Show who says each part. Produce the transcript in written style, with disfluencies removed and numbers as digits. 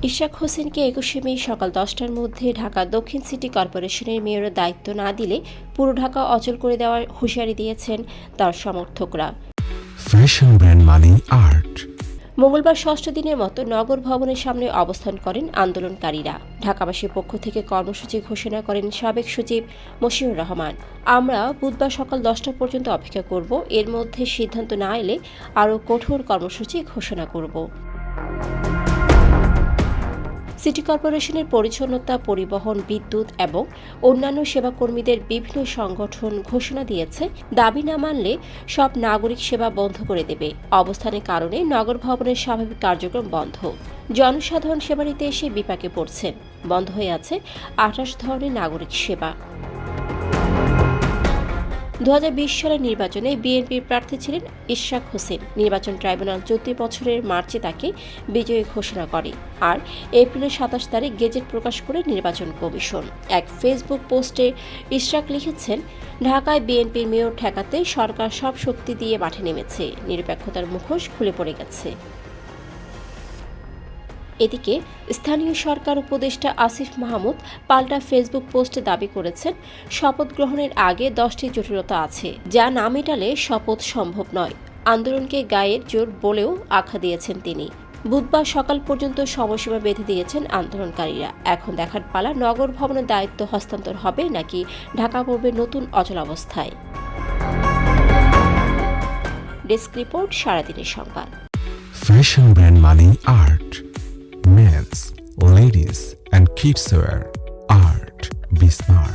Speaker 1: ইশরাক হোসেনকে ২১শে মে সকাল ১০টার মধ্যে ঢাকা দক্ষিণ সিটি কর্পোরেশনের মেয়রের দায়িত্ব না দিলে পুরো ঢাকা অচল করে দেওয়ার হুঁশিয়ারি দিয়েছেন তার সমর্থকরা।
Speaker 2: ফ্যাশন ব্র্যান্ড মানে আর্ট।
Speaker 1: মঙ্গলবার ষষ্ঠ দিনের মতো নগর ভবনের সামনে অবস্থান করেন আন্দোলনকারীরা। ঢাকাবাসীর পক্ষ থেকে কর্মসূচি ঘোষণা করেন সাবেক সচিব মশিউর রহমান। আমরা বুধবার সকাল ১০টা পর্যন্ত অপেক্ষা করব, এর মধ্যে সিদ্ধান্ত না এলে আরও কঠোর কর্মসূচি ঘোষণা করব। সিটি কর্পোরেশনের পরিচ্ছন্নতা, পরিবহন, বিদ্যুৎ এবং অন্যান্য সেবাকর্মীদের বিভিন্ন সংগঠন ঘোষণা দিয়েছে দাবি না মানলে সব নাগরিক সেবা বন্ধ করে দেবে। অবস্থানের কারণে নগর ভবনের স্বাভাবিক কার্যক্রম বন্ধ। জনসাধারণ সেবা নিতে এসে বিপাকে পড়ছেন। বন্ধ হয়ে আছে ২৮ ধরনের নাগরিক সেবা। ২০২০ সালের নির্বাচনে বিএনপির প্রার্থী ছিলেন ইশরাক হোসেন। নির্বাচন ট্রাইব্যুনাল চলতি বছরের মার্চে তাকে বিজয়ী ঘোষণা করে, আর এপ্রিলের ২৭ তারিখ গেজেট প্রকাশ করে নির্বাচন কমিশন। এক ফেসবুক পোস্টে ইশরাক লিখেছেন, ঢাকায় বিএনপির মেয়র ঠেকাতে সরকার সব শক্তি দিয়ে মাঠে নেমেছে, নিরপেক্ষতার মুখোশ খুলে পড়ে গেছে। এদিকে স্থানীয় সরকার উপদেষ্টা আসিফ মাহমুদ পাল্টা ফেসবুক পোস্টে দাবি করেছেন, শপথ গ্রহণের আগে 10টি জটিলতা আছে, যা না মেটালে শপথ সম্ভব নয়। আন্দোলনকে গায়ের জোর বলেও আখ্যা দিয়েছেন তিনি। বুধবার সকাল পর্যন্ত সময়সীমা বেঁধে দিয়েছেন আন্দোলনকারীরা। এখন দেখার পালা নগর ভবনের দায়িত্ব হস্তান্তর হবে নাকি ঢাকা পড়বে নতুন অচলাবস্থায়। ডেস্ক রিপোর্ট, সারাদিনের সংবাদ।
Speaker 2: ফ্যাশন ব্র্যান্ড মানে art. Men's, ladies, and kids wear. Art. Be smart.